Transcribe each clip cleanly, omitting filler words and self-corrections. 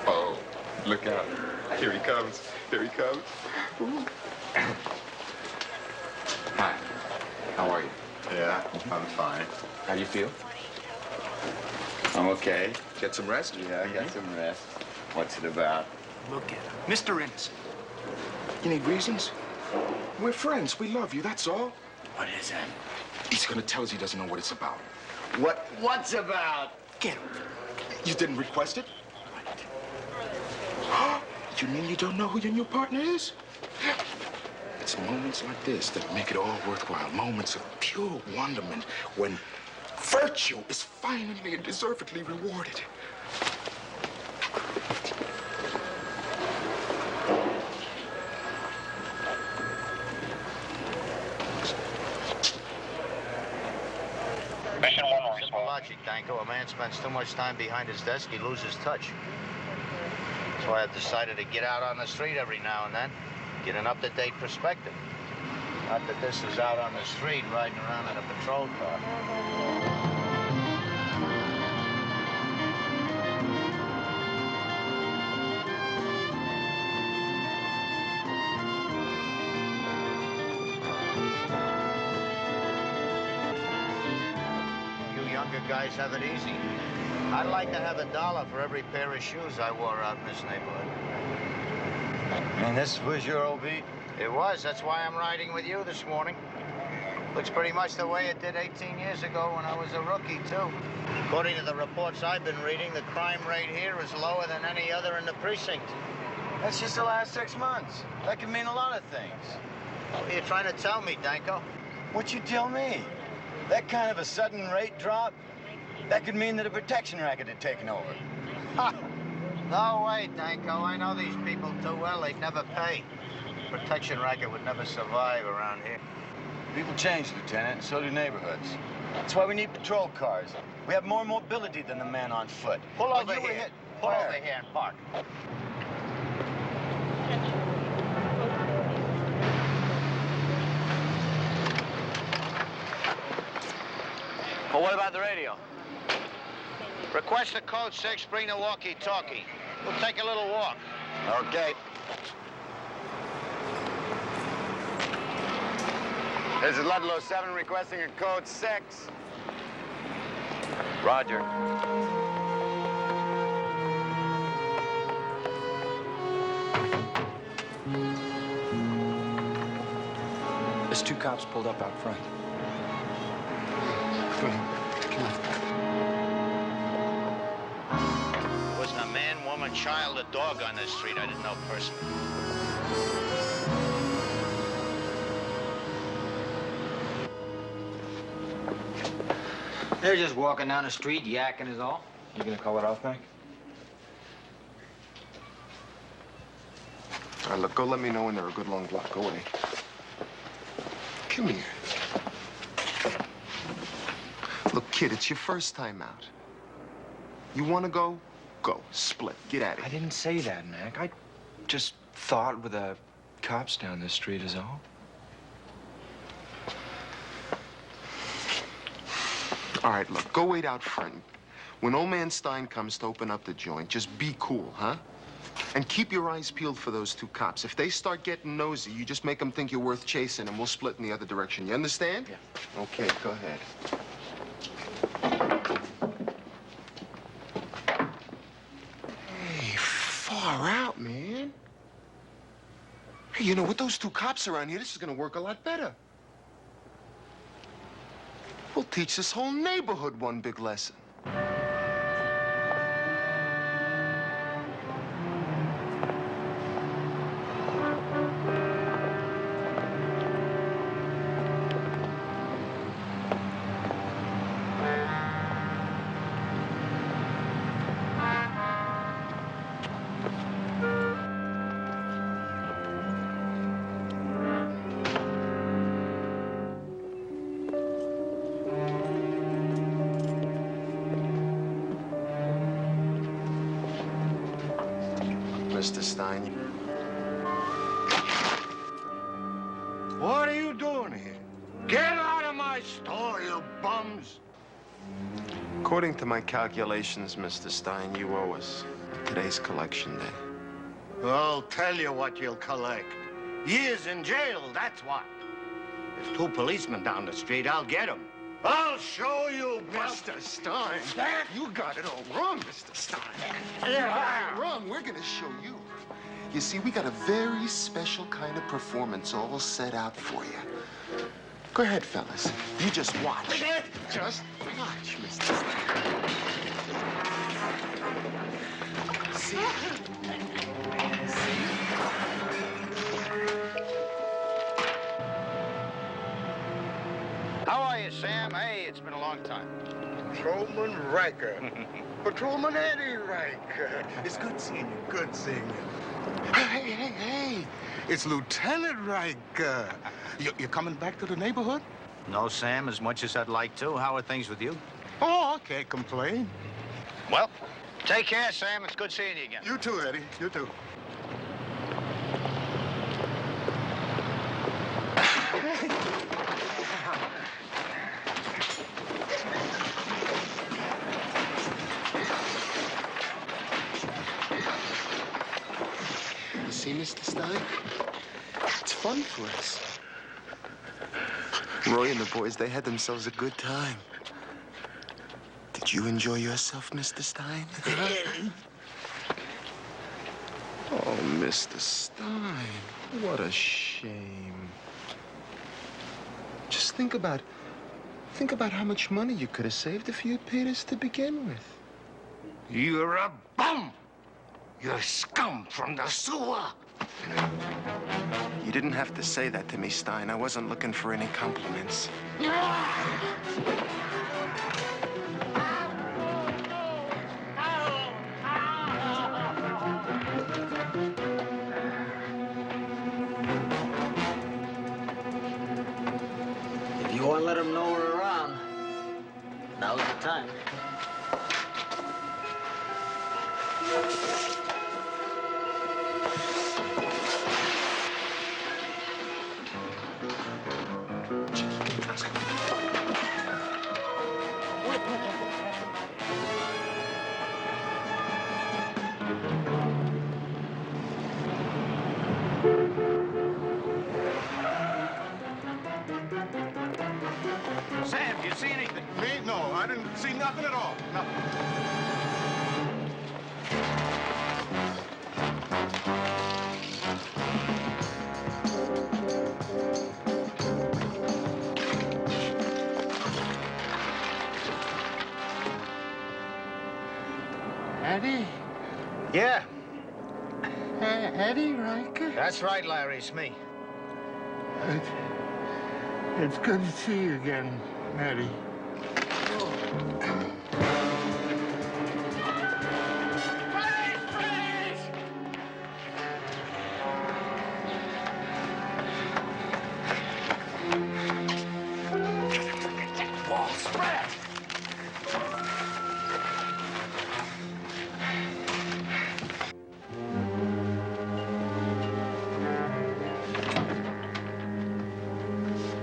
Oh, look out. Here he comes. Here he comes. Ooh. Hi. How are you? Yeah, I'm fine. How do you feel? I'm okay. Get some rest? Yeah, I got some rest. What's it about? Look at him. Mr. Innocent. You need reasons? We're friends. We love you, that's all. What is it? He's gonna tell us he doesn't know what it's about. What's about? Get him. You didn't request it? You mean you don't know who your new partner is? It's moments like this that make it all worthwhile. Moments of pure wonderment when virtue is finally and deservedly rewarded. Simple logic, Danko. A man spends too much time behind his desk, he loses touch. That's why I've decided to get out on the street every now and then, get an up-to-date perspective. Not that this is out on the street riding around in a patrol car. Guys have it easy. I'd like to have $1 for every pair of shoes I wore out in this neighborhood. And this was your old beat? It was. That's why I'm riding with you this morning. Looks pretty much the way it did 18 years ago when I was a rookie, too. According to the reports I've been reading, the crime rate here is lower than any other in the precinct. That's just the last 6 months. That could mean a lot of things. What are you trying to tell me, Danko? What you tell me? That kind of a sudden rate drop? That could mean that a protection racket had taken over. Ha! No way, Danko. I know these people too well. They'd never pay. Protection racket would never survive around here. People change, Lieutenant, and so do neighborhoods. That's why we need patrol cars. We have more mobility than the man on foot. Pull over here. Pull over here and park. Well, what about the radio? Request a code 6, bring the walkie-talkie. We'll take a little walk. Okay. This is Ludlow 7 requesting a code 6. Roger. There's 2 cops pulled up out front. Come on. Wasn't a man, woman, child, or dog on this street I didn't know personally. They're just walking down the street, yakking is all. You gonna call it off, Mac? All right, look, go let me know when they're a good long block. Go away. Come here. Look, kid, it's your first time out. You want to go? Go. Split. Get at it. I didn't say that, Mac. I just thought with the cops down the street is all. All right, look, go wait out front. When old man Stein comes to open up the joint, just be cool, huh? And keep your eyes peeled for those two cops. If they start getting nosy, you just make them think you're worth chasing, and we'll split in the other direction. You understand? Yeah. Okay, go ahead. Hey, far out, man. Hey, you know, with those two cops around here, this is gonna work a lot better. We'll teach this whole neighborhood one big lesson. Mr. Stein. What are you doing here? Get out of my store, you bums! According to my calculations, Mr. Stein, you owe us. Today's collection day. I'll tell you what you'll collect. Years in jail, that's what. There's two policemen down the street. I'll get them. I'll show you, Mr. Stein, you got it all wrong, Mr. Stein. You got it wrong. We're gonna show you. You see, we got a very special kind of performance all set out for you. Go ahead, fellas. You just watch. Just watch, Mr. Stein. See? How are you, Sam? Hey, it's been a long time. Patrolman Riker. Patrolman Eddie Riker. It's good seeing you. Good seeing you. Hey. It's Lieutenant Riker. You're coming back to the neighborhood? No, Sam, as much as I'd like to. How are things with you? Oh, I can't complain. Well, take care, Sam. It's good seeing you again. You too, Eddie. You too. You see, Mr. Stein? It's fun for us. Roy and the boys, they had themselves a good time. Did you enjoy yourself, Mr. Stein? Oh, Mr. Stein, what a shame. Just think about how much money you could have saved if you had paid us to begin with. You're a bum. You're scum from the sewer. You didn't have to say that to me, Stein. I wasn't looking for any compliments. If you want to let them know we're around, now's the time. Sam, do you see anything? Me? No, I didn't see nothing at all. Nothing. Eddie? Yeah, Eddie Riker? that's right, Larry. It's me. It's good to see you again, Eddie.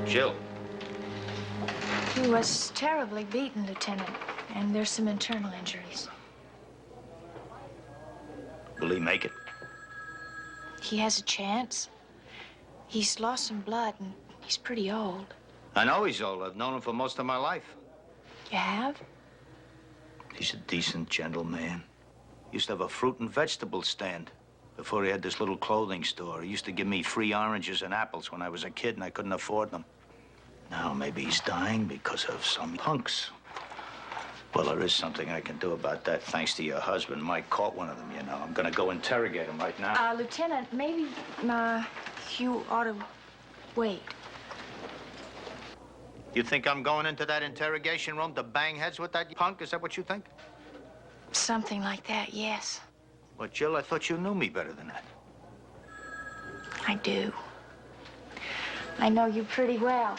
Jill. He was terribly beaten, Lieutenant. and there's some internal injuries. Will he make it? He has a chance. He's lost some blood, and he's pretty old. I know he's old. I've known him for most of my life. You have? He's a decent, gentle man. Used to have a fruit and vegetable stand before he had this little clothing store. He used to give me free oranges and apples when I was a kid and I couldn't afford them. Now maybe he's dying because of some punks. Well, there is something I can do about that, thanks to your husband. Mike caught one of them, you know. I'm gonna go interrogate him right now. Lieutenant, maybe, you ought to wait. You think I'm going into that interrogation room to bang heads with that punk? Is that what you think? Something like that, yes. But, Jill, I thought you knew me better than that. I do. I know you pretty well.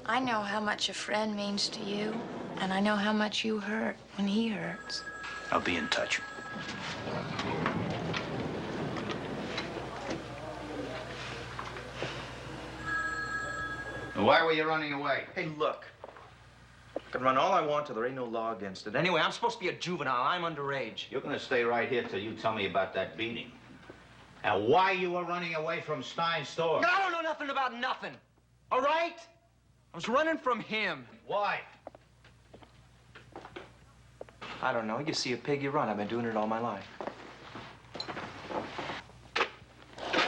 I know how much a friend means to you, and I know how much you hurt when he hurts. I'll be in touch. Why were you running away? Hey, look. I can run all I want till there ain't no law against it. Anyway, I'm supposed to be a juvenile. I'm underage. You're gonna stay right here till you tell me about that beating. And why you were running away from Stein's store. I don't know nothing about nothing. All right? I was running from him. Why? I don't know. You see a pig, you run. I've been doing it all my life.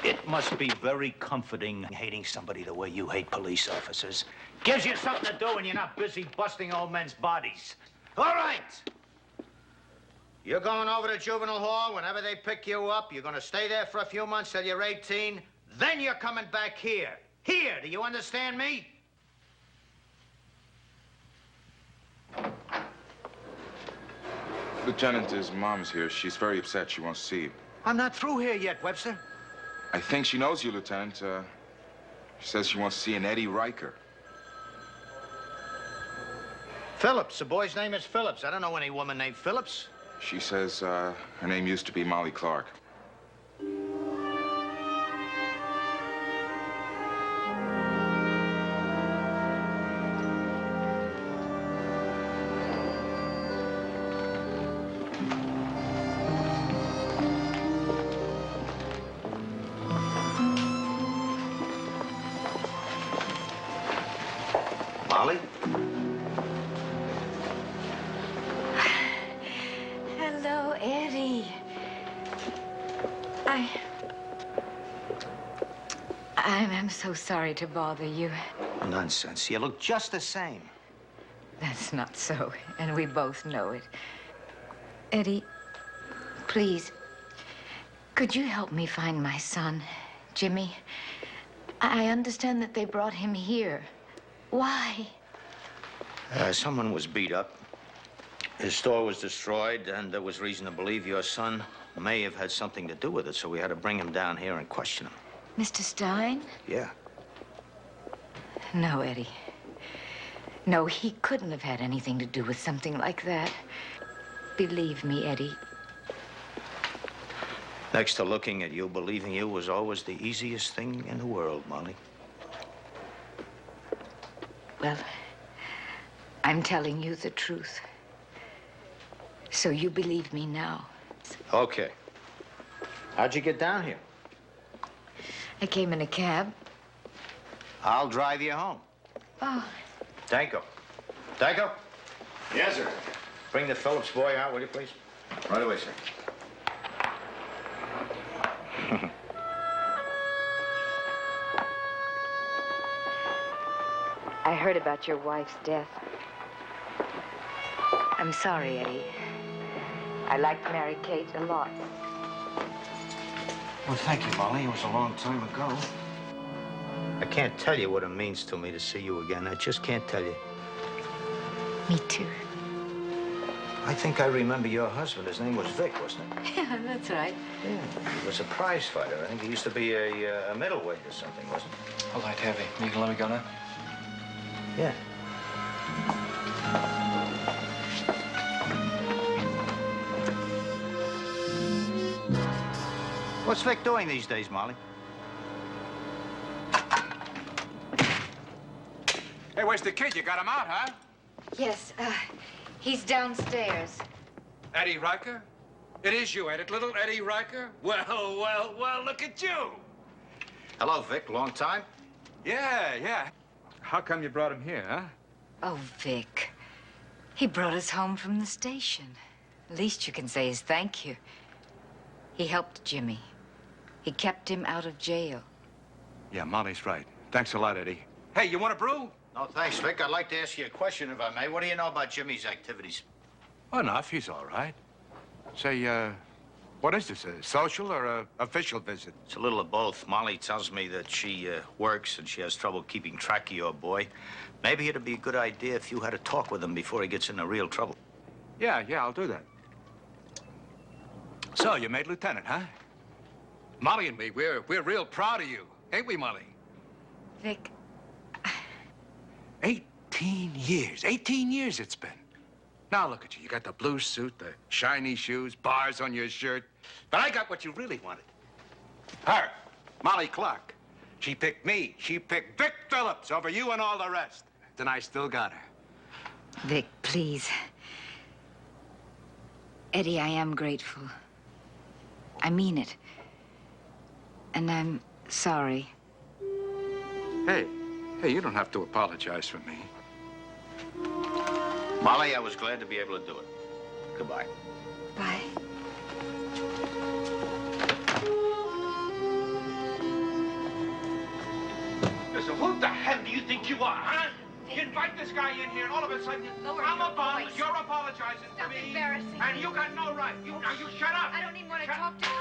It must be very comforting hating somebody the way you hate police officers. Gives you something to do when you're not busy busting old men's bodies. All right. You're going over to juvenile hall. Whenever they pick you up, you're going to stay there for a few months till you're 18. Then you're coming back here. Here, do you understand me? Lieutenant, his mom's here. She's very upset. She wants to see you. I'm not through here yet, Webster. I think she knows you, Lieutenant. She says she wants to see an Eddie Riker. Phillips. The boy's name is Phillips. I don't know any woman named Phillips. She says her name used to be Molly Clark. Molly? Hello, Eddie. I'm so sorry to bother you. Nonsense. You look just the same. That's not so, and we both know it. Eddie, please, could you help me find my son, Jimmy? I understand that they brought him here. Why? Someone was beat up. His store was destroyed, and there was reason to believe your son may have had something to do with it, so we had to bring him down here and question him. Mr. Stein? Yeah. No, Eddie. No, he couldn't have had anything to do with something like that. Believe me, Eddie. Next to looking at you, believing you was always the easiest thing in the world, Molly. Well, I'm telling you the truth. So you believe me now. Okay. How'd you get down here? I came in a cab. I'll drive you home. Oh. Danko. Danko? Yes, sir. Bring the Phillips boy out, will you, please? Right away, sir. I heard about your wife's death. I'm sorry, Eddie. I liked Mary Kate a lot. Well, thank you, Molly. It was a long time ago. I can't tell you what it means to me to see you again. I just can't tell you. Me too. I think I remember your husband. His name was Vic, wasn't it? Yeah, that's right. Yeah. He was a prize fighter. I think he used to be a middleweight or something, wasn't he? A light heavy. You can let me go now? Yeah. What's Vic doing these days, Molly? Hey, where's the kid? You got him out, huh? Yes, He's downstairs. Eddie Riker? It is you, ain't it, little Eddie Riker? Well, look at you. Hello, Vic. Long time? Yeah. How come you brought him here, huh? Oh, Vic. He brought us home from the station. Least you can say is thank you. He helped Jimmy. He kept him out of jail. Yeah, Molly's right. Thanks a lot, Eddie. Hey, you want a brew? No, thanks, Vic. I'd like to ask you a question, if I may. What do you know about Jimmy's activities? Enough. He's all right. Say, what is this, a social or a official visit? It's a little of both. Molly tells me that she works and she has trouble keeping track of your boy. Maybe it'd be a good idea if you had a talk with him before he gets into real trouble. Yeah, I'll do that. So, you made lieutenant, huh? Molly and me, we're real proud of you. Ain't we, Molly? Vic, 18 years. 18 years it's been. Now look at you. You got the blue suit, the shiny shoes, bars on your shirt. But I got what you really wanted. Her, Molly Clark. She picked me. She picked Vic Phillips over you and all the rest. Then I still got her. Vic, please. Eddie, I am grateful. I mean it. And I'm sorry. Hey, you don't have to apologize for me. Molly, I was glad to be able to do it. Goodbye. Bye. Listen, who the hell do you think you are, huh? You invite this guy in here, and all of a sudden, I'm a bum, you're apologizing to me. Stop embarrassing me. And you got no right. Now you shut up. I don't even want to talk to you.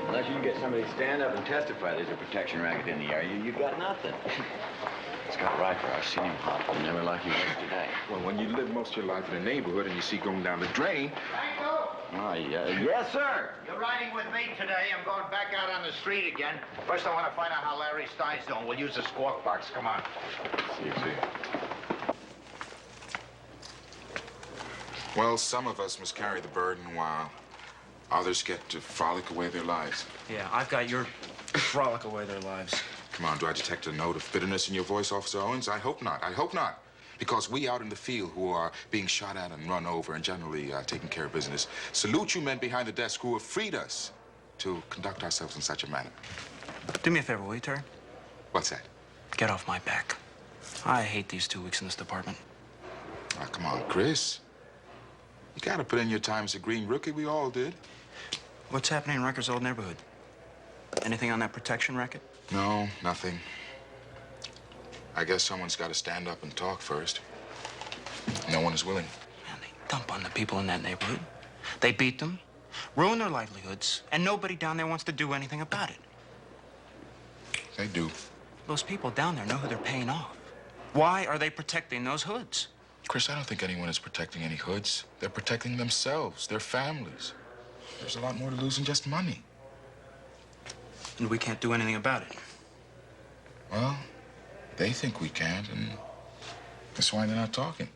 Unless you can get somebody to stand up and testify there's a protection racket in the area, you've got nothing. Scott Riker, I've seen him hop, but never like he was today. Well, when you live most of your life in a neighborhood and you see going down the drain... Oh, yeah. Yes, sir. You're riding with me today. I'm going back out on the street again. First, I want to find out how Larry Stein's doing. We'll use the squawk box. Come on. See. Well, some of us must carry the burden while others get to frolic away their lives. Yeah, I've got your frolic away their lives. Come on, do I detect a note of bitterness in your voice, Officer Owens? I hope not. Because we out in the field who are being shot at and run over and generally taking care of business salute you men behind the desk who have freed us to conduct ourselves in such a manner. Do me a favor, will you, Terry? What's that? Get off my back. I hate these 2 weeks in this department. Oh, come on, Chris. You gotta put in your time as a green rookie. We all did. What's happening in Riker's old neighborhood? Anything on that protection racket? No, nothing. I guess someone's got to stand up and talk first. No one is willing. Man, they dump on the people in that neighborhood. They beat them, ruin their livelihoods, and nobody down there wants to do anything about it. They do. Those people down there know who they're paying off. Why are they protecting those hoods? Chris, I don't think anyone is protecting any hoods. They're protecting themselves, their families. There's a lot more to lose than just money. And we can't do anything about it. Well, they think we can't, and that's why they're not talking.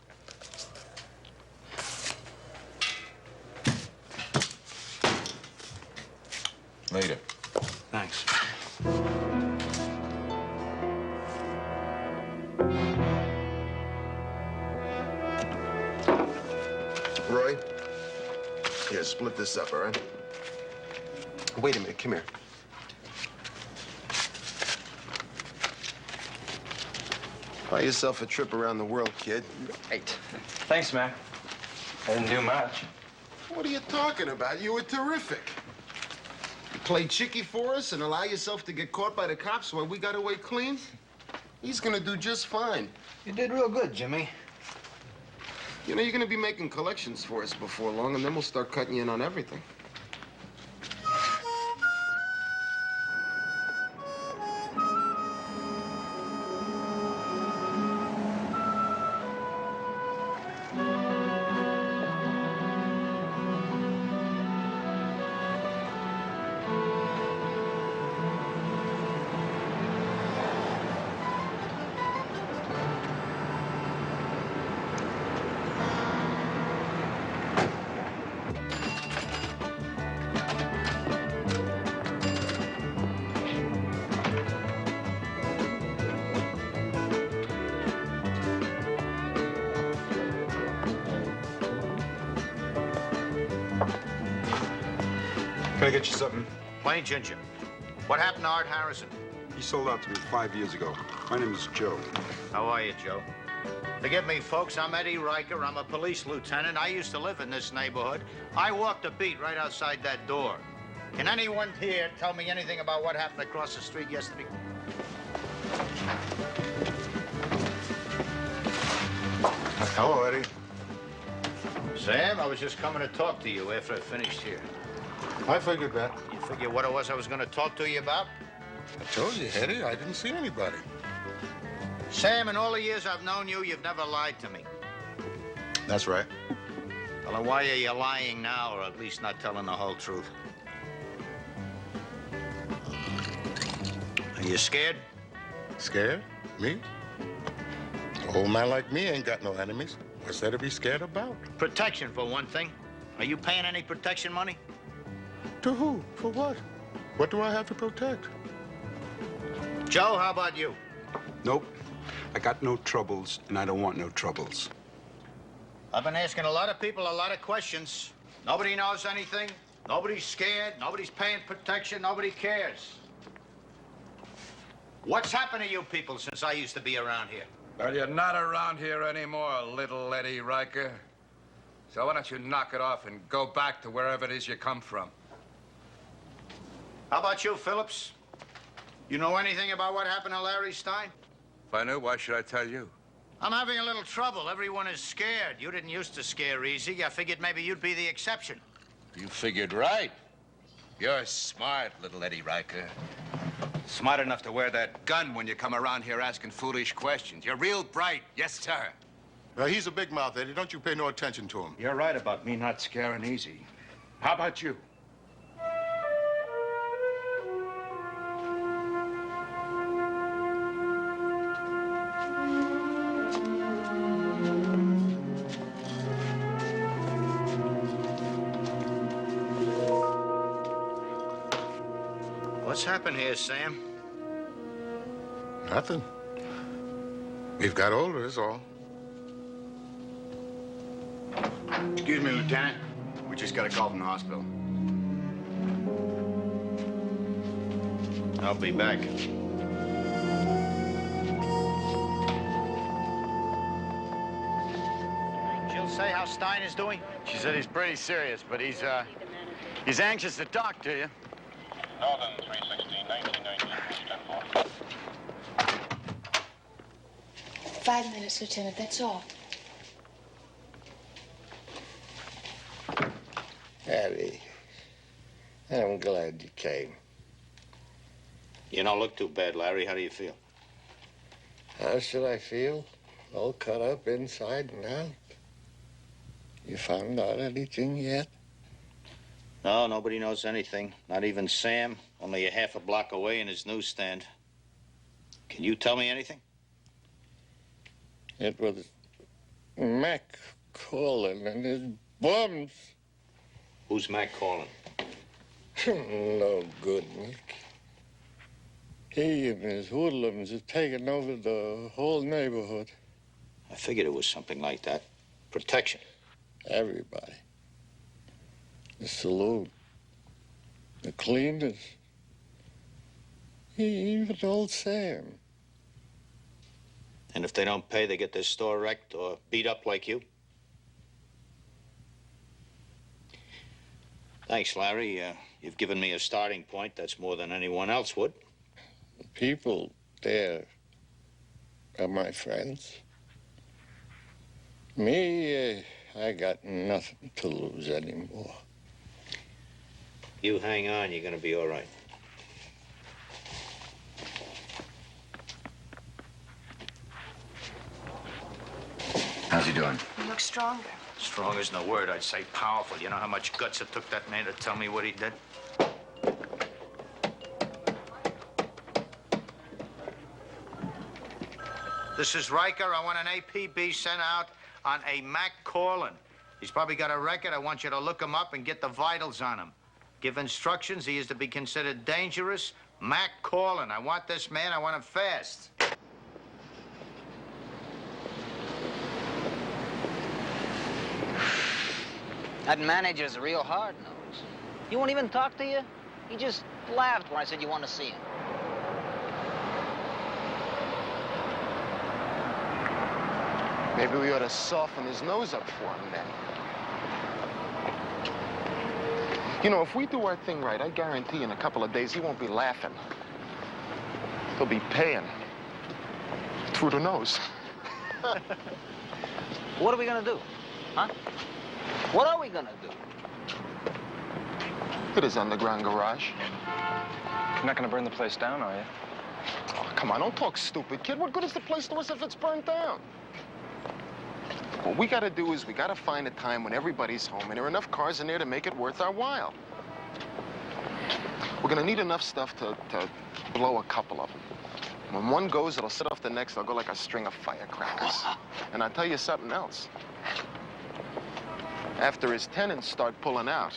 Later. Thanks. Roy, here, split this up, all right? Wait a minute, come here. Buy yourself a trip around the world, kid. Great. Thanks, Mac. I didn't do much. What are you talking about? You were terrific. You played chickie for us and allow yourself to get caught by the cops while we got away clean? He's gonna do just fine. You did real good, Jimmy. You know, you're gonna be making collections for us before long, and then we'll start cutting you in on everything. Can I get you something? Plain ginger. What happened to Art Harrison? He sold out to me 5 years ago. My name is Joe. How are you, Joe? Forgive me, folks. I'm Eddie Riker. I'm a police lieutenant. I used to live in this neighborhood. I walked a beat right outside that door. Can anyone here tell me anything about what happened across the street yesterday? Hello, Eddie. Sam, I was just coming to talk to you after I finished here. I figured that. You figure what it was I was going to talk to you about? I told you, Eddie, I didn't see anybody. Sam, in all the years I've known you, you've never lied to me. That's right. Well, then why are you lying now, or at least not telling the whole truth? Are you scared? Scared? Me? An old man like me ain't got no enemies. What's there to be scared about? Protection, for one thing. Are you paying any protection money? To who? For what? What do I have to protect? Joe, how about you? Nope. I got no troubles, and I don't want no troubles. I've been asking a lot of people a lot of questions. Nobody knows anything. Nobody's scared. Nobody's paying protection. Nobody cares. What's happened to you people since I used to be around here? Well, you're not around here anymore, little Eddie Riker. So why don't you knock it off and go back to wherever it is you come from? How about you, Phillips? You know anything about what happened to Larry Stein? If I knew, why should I tell you? I'm having a little trouble. Everyone is scared. You didn't used to scare easy. I figured maybe you'd be the exception. You figured right. You're smart, little Eddie Riker. Smart enough to wear that gun when you come around here asking foolish questions. You're real bright, yes, sir. He's a big mouth, Eddie. Don't you pay no attention to him. You're right about me not scaring easy. How about you? What's happened here, Sam? Nothing. We've got older, is all. Excuse me, Lieutenant. We just got a call from the hospital. I'll be back. She'll say how Stein is doing? She said he's pretty serious, but he's anxious to talk to you. Northern 316, 1919, 5 minutes, Lieutenant, that's all. Eddie, I'm glad you came. You don't look too bad, Larry. How do you feel? How should I feel? All cut up inside and out. You found out anything yet? No, nobody knows anything. Not even Sam, only a half a block away in his newsstand. Can you tell me anything? It was Mac Corin and his bums. Who's Mac Corin? No good, Nick. He and his hoodlums have taken over the whole neighborhood. I figured it was something like that. Protection. Everybody. The saloon. The cleaners. Even old Sam. And if they don't pay, they get their store wrecked or beat up like you? Thanks, Larry. You've given me a starting point. That's more than anyone else would. The people there are my friends. Me, I got nothing to lose anymore. You hang on, you're gonna be all right. How's he doing? You look stronger. Strong isn't a word. I'd say powerful. You know how much guts it took that man to tell me what he did? This is Riker. I want an APB sent out on a Mac Corin. He's probably got a record. I want you to look him up and get the vitals on him. Give instructions. He is to be considered dangerous. Mac Corin. I want this man. I want him fast. That manager's a real hard-nose. He won't even talk to you? He just laughed when I said you want to see him. Maybe we ought to soften his nose up for him then. You know, if we do our thing right, I guarantee in a couple of days he won't be laughing. He'll be paying through the nose. What are we gonna do? Huh? What are we gonna do? It is underground garage. You're not gonna burn the place down, are you? Oh, come on, don't talk stupid, kid. What good is the place to us if it's burned down? What we gotta do is we gotta find a time when everybody's home and there are enough cars in there to make it worth our while. We're gonna need enough stuff to blow a couple of them. When one goes, it'll set off the next. They'll go like a string of firecrackers. And I'll tell you something else. After his tenants start pulling out,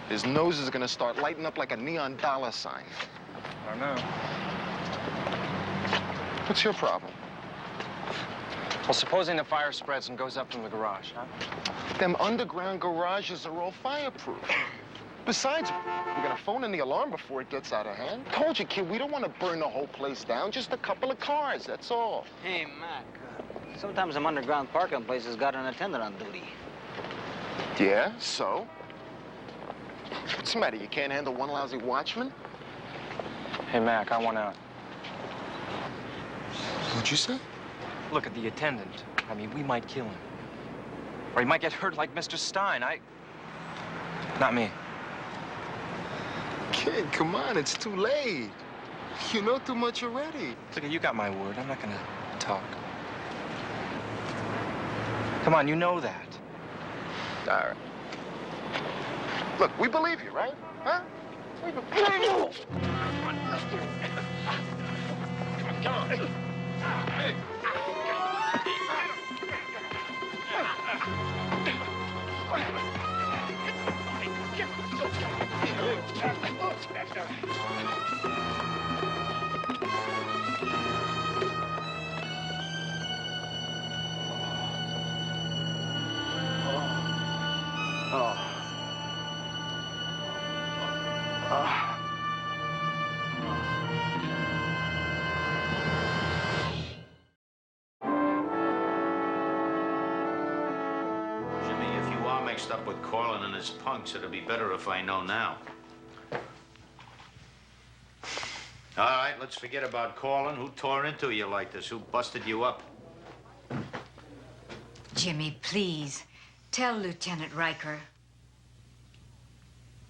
his nose is gonna start lighting up like a neon dollar sign. I don't know. What's your problem? Well, supposing the fire spreads and goes up from the garage, huh? Them underground garages are all fireproof. Besides, we're gonna phone in the alarm before it gets out of hand. Told you, kid, we don't want to burn the whole place down. Just a couple of cars, that's all. Hey, Mac, sometimes some underground parking places got an attendant on duty. Yeah, so? What's the matter? You can't handle one lousy watchman? Hey, Mac, I want out. What'd you say? Look at the attendant. I mean, we might kill him. Or he might get hurt like Mr. Stein. Not me. Kid, come on, it's too late. You know too much already. Look, you got my word. I'm not gonna talk. Come on, you know that. All right. Look, we believe you, right? Huh? We believe you. Come on. Hey. Mixed up with Corin and his punks, it'd be better if I know now. All right, let's forget about Corin. Who tore into you like this? Who busted you up? Jimmy, please, tell Lieutenant Riker.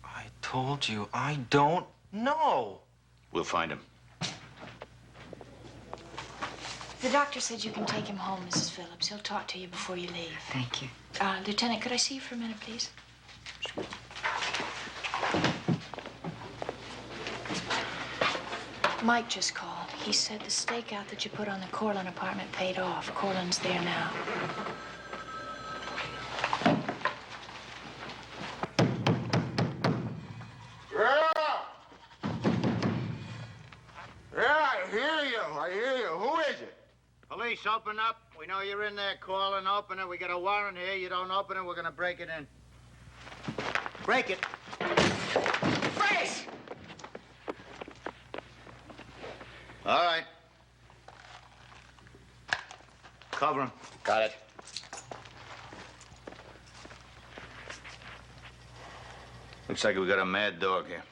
I told you, I don't know. We'll find him. The doctor said you can take him home, Mrs. Phillips. He'll talk to you before you leave. Thank you. Lieutenant, could I see you for a minute, please? Mike just called. He said the stakeout that you put on the Corlin apartment paid off. Corlin's there now. I hear you. Who is it? Police, open up. We know you're in there calling. Open it. We got a warrant here. You don't open it, we're gonna break it in. Break it. Freeze! All right. Cover him. Got it. Looks like we got a mad dog here.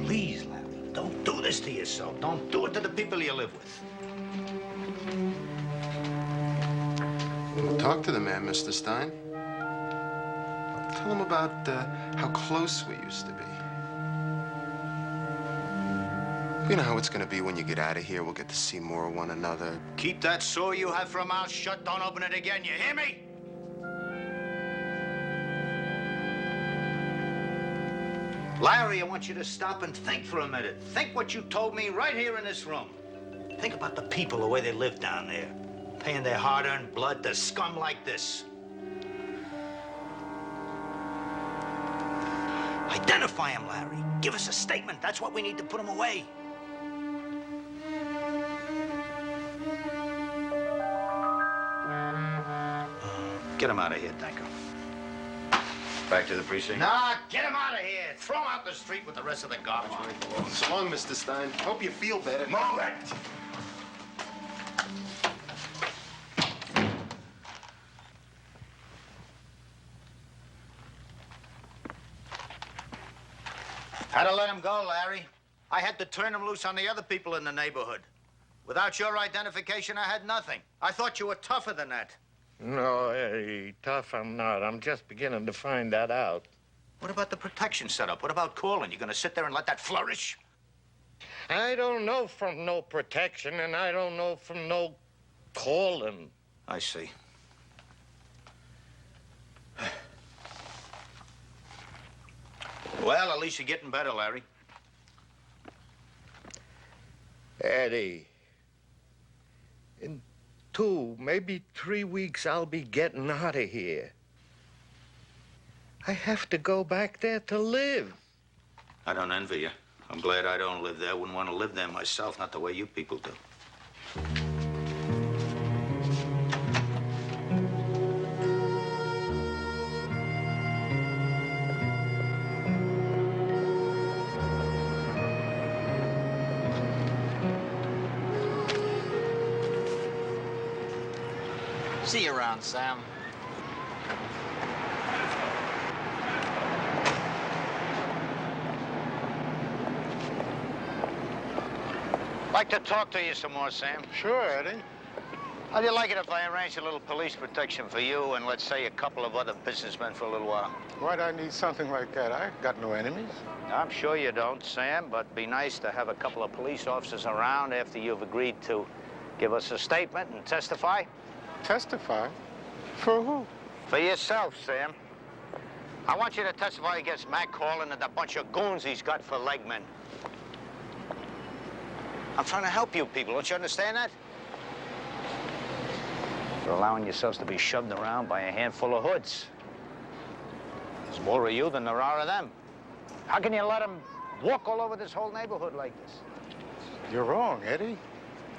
Please, Larry, don't do this to yourself. Don't do it to the people you live with. Talk to the man, Mr. Stein. Tell him about how close we used to be. You know how it's gonna be when you get out of here. We'll get to see more of one another. Keep that sore you have for a mouth shut. Don't open it again. You hear me? Larry, I want you to stop and think for a minute. Think what you told me right here in this room. Think about the people, the way they live down there. Paying their hard-earned blood to scum like this. Identify him, Larry. Give us a statement. That's what we need to put him away. Get him out of here, Danko. Back to the precinct? Nah, get him out of here. Throw him out the street with the rest of the garbage. So long, Mr. Stein. Hope you feel better. Move it! Had to let him go, Larry. I had to turn him loose on the other people in the neighborhood. Without your identification, I had nothing. I thought you were tougher than that. No, Eddie, tough I'm not. I'm just beginning to find that out. What about the protection setup? What about Corin? You gonna sit there and let that flourish? I don't know from no protection, and I don't know from no calling. I see. Well, at least you're getting better, Larry. Eddie, in 2, maybe 3 weeks, I'll be getting out of here. I have to go back there to live. I don't envy you. I'm glad I don't live there. Wouldn't want to live there myself, not the way you people do. See you around, Sam. Like to talk to you some more, Sam. Sure, Eddie. How'd you like it if I arranged a little police protection for you and, let's say, a couple of other businessmen for a little while? Why'd I need something like that? I got no enemies. I'm sure you don't, Sam, but it'd be nice to have a couple of police officers around after you've agreed to give us a statement and testify. Testify? For who? For yourself, Sam. I want you to testify against Matt Corin and the bunch of goons he's got for legmen. I'm trying to help you people. Don't you understand that? You're allowing yourselves to be shoved around by a handful of hoods. There's more of you than there are of them. How can you let them walk all over this whole neighborhood like this? You're wrong, Eddie.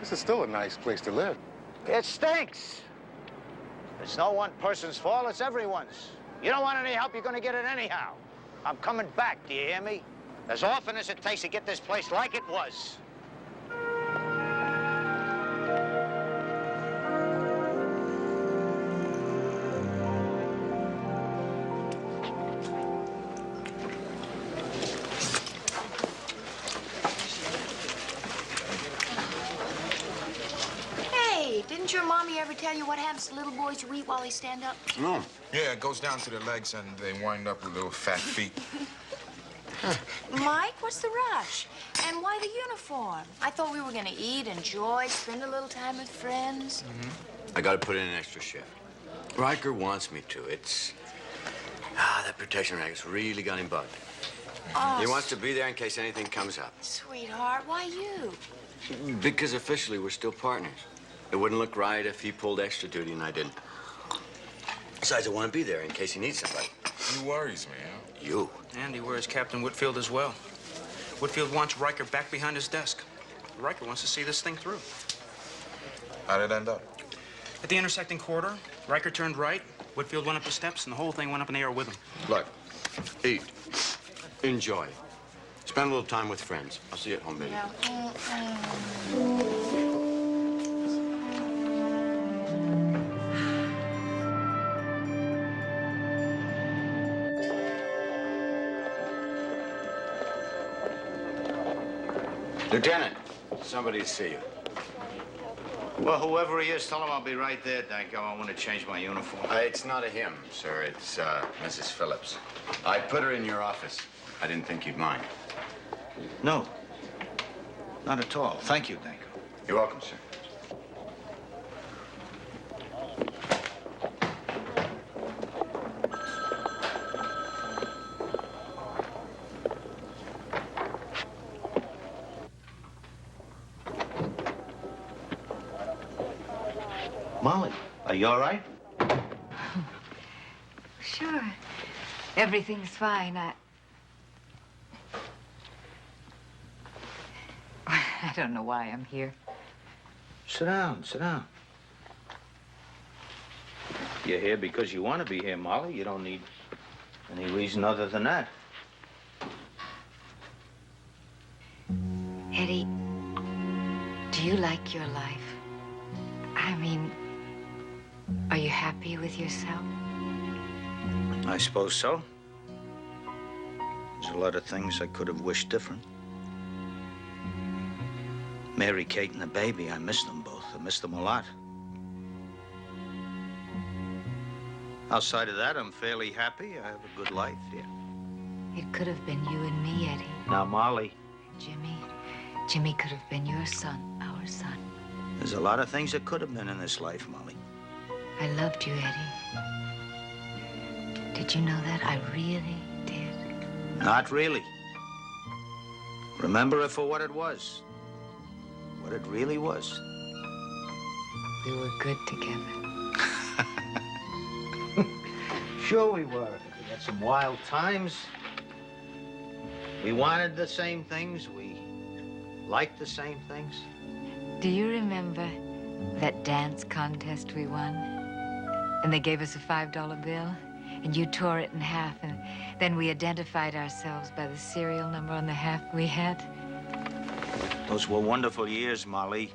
This is still a nice place to live. It stinks. It's no one person's fault, it's everyone's. You don't want any help, you're gonna get it anyhow. I'm coming back, do you hear me? As often as it takes to get this place like it was. Didn't your mommy ever tell you what happens to little boys who eat while they stand up? No. Yeah, it goes down to their legs and they wind up with little fat feet. Mike, what's the rush? And why the uniform? I thought we were gonna eat, enjoy, spend a little time with friends. I gotta put in an extra shift. Riker wants me to. That protection racket's really got him bugged. Oh, He wants to be there in case anything comes up. sweetheart, why you? Because officially we're still partners. It wouldn't look right if he pulled extra duty and I didn't. Besides, I want to be there in case he needs somebody. You worries me, huh? You? And he worries Captain Whitfield as well. Whitfield wants Riker back behind his desk. Riker wants to see this thing through. How'd it end up? At the intersecting corridor, Riker turned right, Whitfield went up the steps, and the whole thing went up in the air with him. Look, eat, enjoy, spend a little time with friends. I'll see you at home, baby. Lieutenant, somebody to see you. Well, whoever he is, tell him I'll be right there, Danko. I want to change my uniform. It's not a him, sir. It's Mrs. Phillips. I put her in your office. I didn't think you'd mind. No, not at all. Thank you, Danko. You're welcome, sir. Molly, are you all right? Sure. Everything's fine. I don't know why I'm here. Sit down, sit down. You're here because you want to be here, Molly. You don't need any reason other than that. Eddie, do you like your life? I mean, are you happy with yourself? I suppose so. There's a lot of things I could have wished different. Mary, Kate, and the baby, I miss them both. I miss them a lot. Outside of that, I'm fairly happy. I have a good life here. It could have been you and me, Eddie. Now, Molly. Jimmy could have been your son, our son. There's a lot of things that could have been in this life, Molly. I loved you, Eddie. Did you know that? I really did. Not really. Remember it for what it was. What it really was. We were good together. Sure we were. We had some wild times. We wanted the same things. We liked the same things. Do you remember that dance contest we won? And they gave us a $5 bill, and you tore it in half, and then we identified ourselves by the serial number on the half we had? Those were wonderful years, Molly,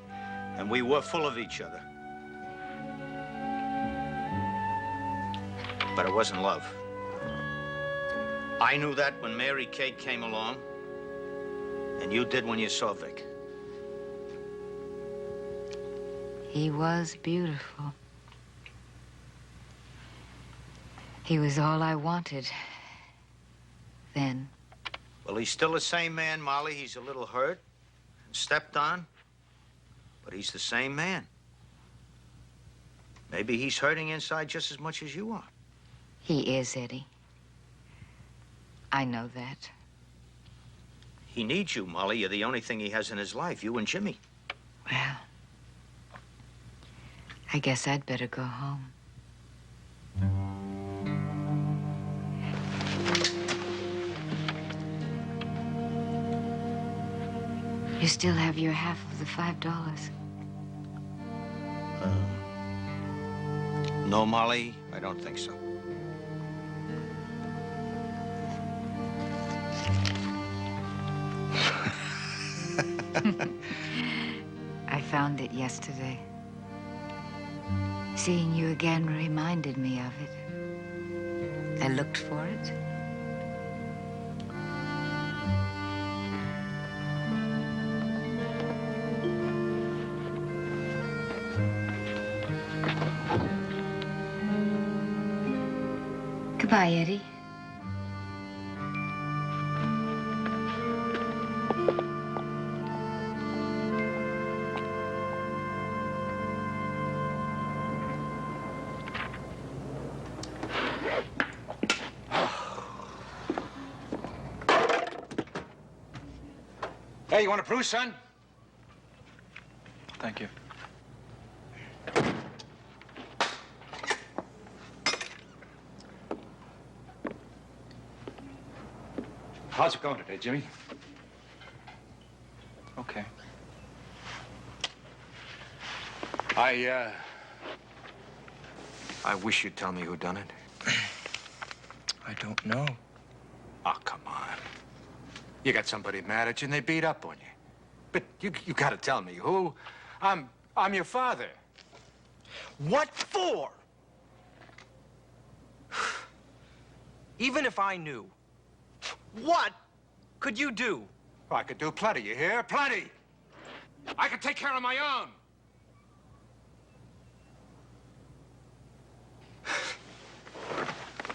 and we were full of each other. But it wasn't love. I knew that when Mary Kate came along, and you did when you saw Vic. He was beautiful. He was all I wanted then. Well, he's still the same man, Molly. He's a little hurt, stepped on, but he's the same man. Maybe he's hurting inside just as much as you are. He is, Eddie. I know that. He needs you, Molly. You're the only thing he has in his life, you and Jimmy. Well, I guess I'd better go home. You still have your half of the $5. No, Molly, I don't think so. I found it yesterday. Seeing you again reminded me of it. I looked for it. Goodbye, Eddie. Hey, you want a brew, son? Thank you. How's it going today, Jimmy? Okay. I wish you'd tell me who done it. I don't know. Oh, come on. You got somebody mad at you and they beat up on you. But you gotta tell me who. I'm your father. What for? Even if I knew, what could you do? Oh, I could do plenty, you hear? Plenty! I could take care of my own.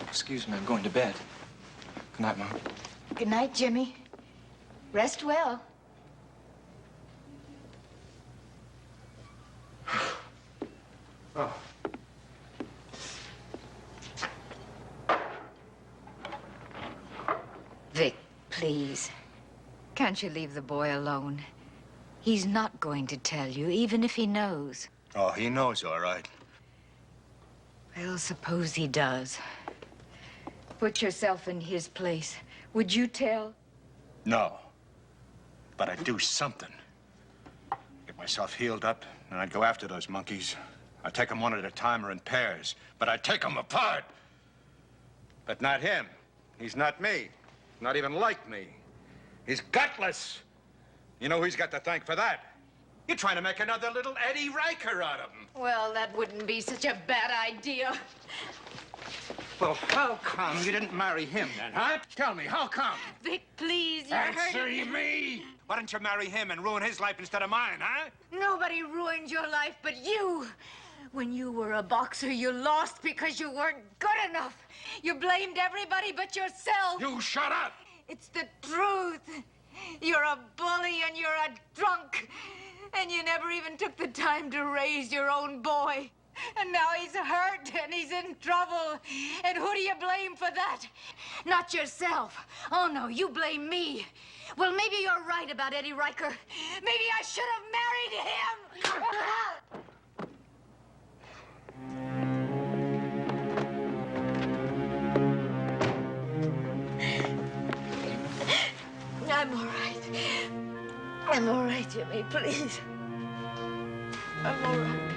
Excuse me, I'm going to bed. Good night, Mom. Good night, Jimmy. Rest well. Oh. Vic, please. Can't you leave the boy alone? He's not going to tell you, even if he knows. Oh, he knows, all right. Well, suppose he does. Put yourself in his place. Would you tell? No. But I'd do something. Get myself healed up, and I'd go after those monkeys. I take them one at a time or in pairs, but I take them apart. But not him. He's not me. Not even like me. He's gutless. You know who he's got to thank for that? You're trying to make another little Eddie Riker out of him. Well, that wouldn't be such a bad idea. Well, how come you didn't marry him then, huh? Tell me, how come? Vic, please, you're Answer hurting me! Why didn't you marry him and ruin his life instead of mine, huh? Nobody ruined your life but you. When you were a boxer, you lost because you weren't good enough. You blamed everybody but yourself. You shut up! It's the truth. You're a bully and you're a drunk. And you never even took the time to raise your own boy. And now he's hurt and he's in trouble. And who do you blame for that? Not yourself. Oh, no, you blame me. Well, maybe you're right about Eddie Riker. Maybe I should have married him. I'm all right. I'm all right, Jimmy, please. I'm all right.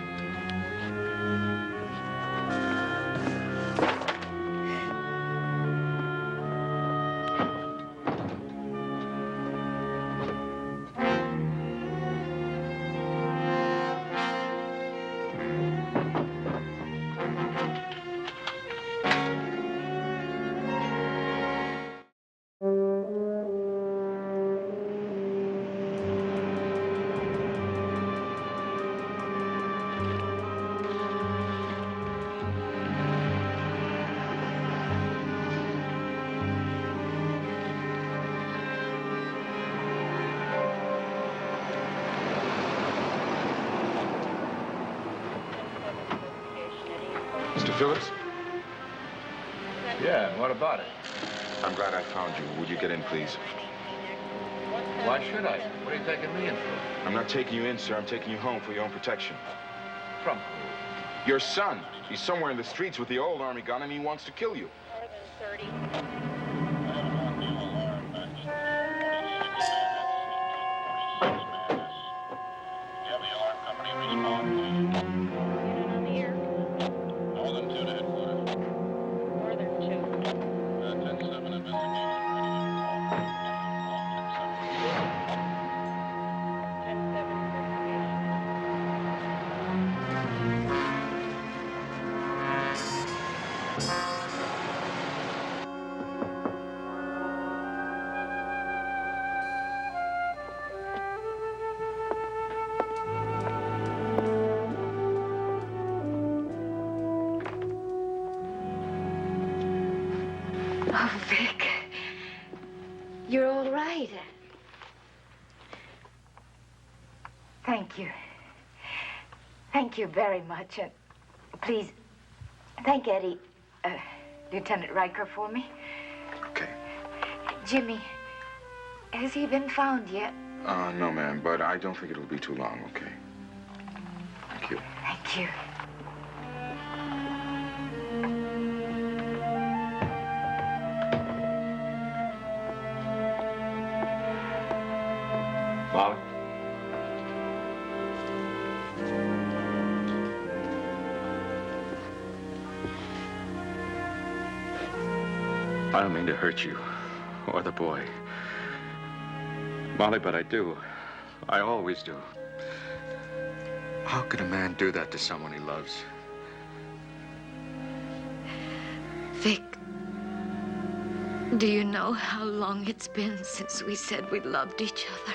Phillips? Yeah, and what about it? I'm glad I found you. Would you get in, please? Why should I? What are you taking me in for? I'm not taking you in, sir. I'm taking you home for your own protection. From who? Your son. He's somewhere in the streets with the old army gun, and he wants to kill you. More than 2 to headquarters. More than 2. 10-7 investigation. 10-7 Oh, Vic. You're all right. Thank you. Thank you very much. Please, thank Eddie, Lieutenant Riker, for me. Okay. Jimmy, has he been found yet? No, ma'am, but I don't think it'll be too long, okay? Thank you. Thank you. Molly? I don't mean to hurt you, or the boy. Molly, but I do. I always do. How could a man do that to someone he loves? Vic, do you know how long it's been since we said we loved each other?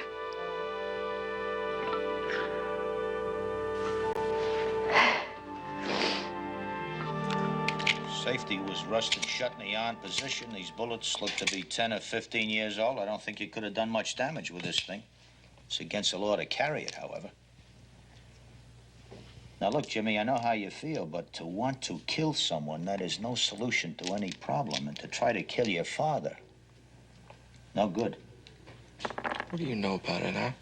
Safety was rusted shut in the on position. These bullets look to be 10 or 15 years old. I don't think you could have done much damage with this thing. It's against the law to carry it, however. Now, look, Jimmy, I know how you feel, but to want to kill someone, that is no solution to any problem. And to try to kill your father, no good. What do you know about it, huh?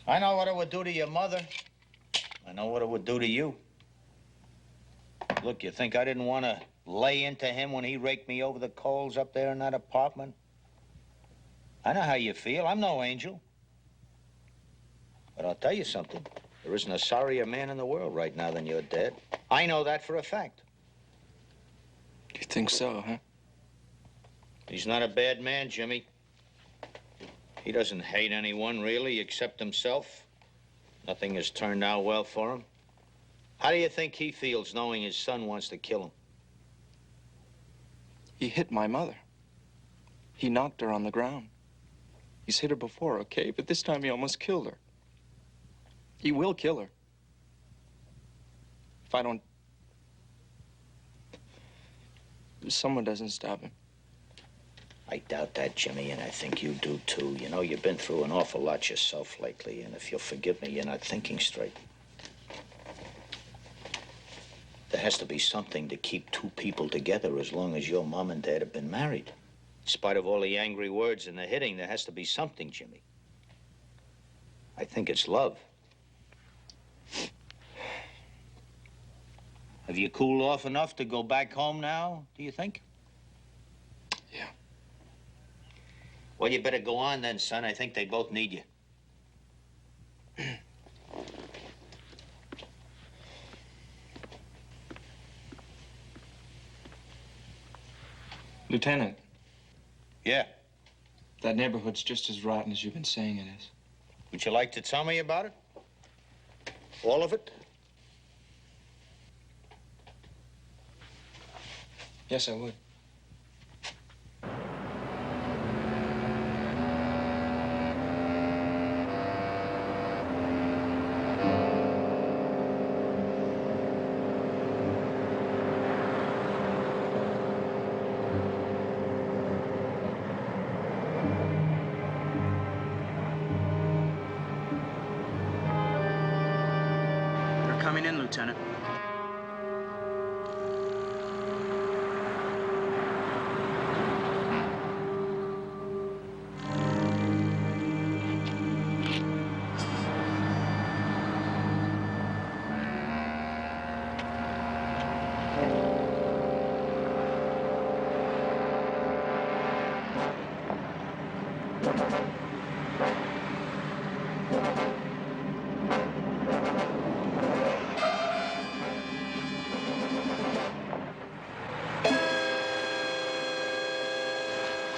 I know what it would do to your mother. I know what it would do to you. Look, you think I didn't want to lay into him when he raked me over the coals up there in that apartment? I know how you feel. I'm no angel. But I'll tell you something. There isn't a sorrier man in the world right now than your dad. I know that for a fact. You think so, huh? He's not a bad man, Jimmy. He doesn't hate anyone, really, except himself. Nothing has turned out well for him. How do you think he feels knowing his son wants to kill him? He hit my mother. He knocked her on the ground. He's hit her before, okay? But this time he almost killed her. He will kill her. If I don't... If someone doesn't stop him. I doubt that, Jimmy, and I think you do, too. You know, you've been through an awful lot yourself lately, and if you'll forgive me, you're not thinking straight. There has to be something to keep two people together as long as your mom and dad have been married. In spite of all the angry words and the hitting, there has to be something, Jimmy. I think it's love. Have you cooled off enough to go back home now, do you think? Yeah. Well, you better go on then, son. I think they both need you. Lieutenant. Yeah? That neighborhood's just as rotten as you've been saying it is. Would you like to tell me about it? All of it? Yes, I would. You're coming in, Lieutenant.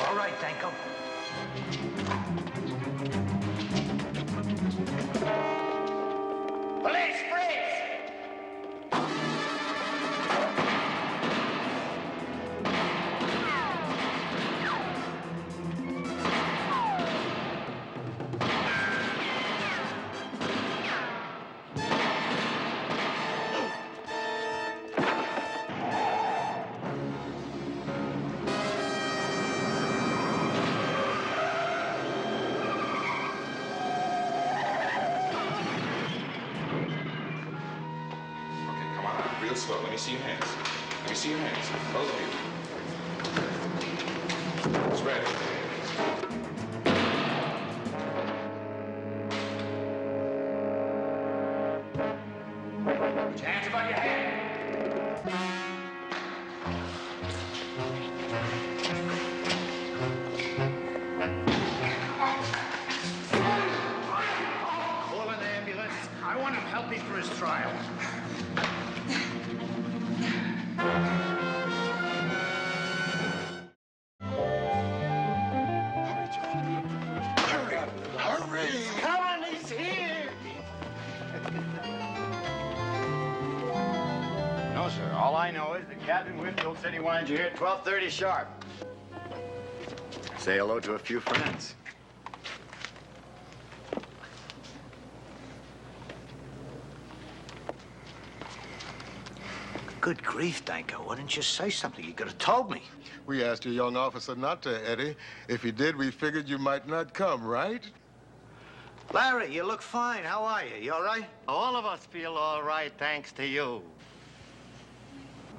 All right, Danko. Police, freeze! Real slow. Let me see your hands. Let me see your hands. Both of you. It's ready. Put your hands above your head. Call an ambulance. I want him healthy for his trial. Hurry! Corin, he's here! No, sir. All I know is that Captain Winfield said he wanted you here at 12:30 sharp. Say hello to a few friends. Good grief, Danko. Why didn't you say something? You could have told me. We asked your young officer not to, Eddie. If you did, we figured you might not come, right? Larry, you look fine. How are you? You all right? All of us feel all right, thanks to you.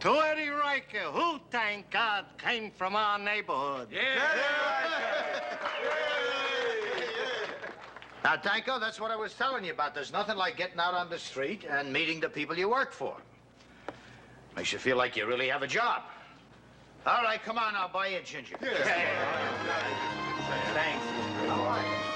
To Eddie Riker, who, thank God, came from our neighborhood. Now, Danko, that's what I was telling you about. There's nothing like getting out on the street and meeting the people you work for. Makes you feel like you really have a job. All right, come on, I'll buy you a ginger. Thanks. How are you?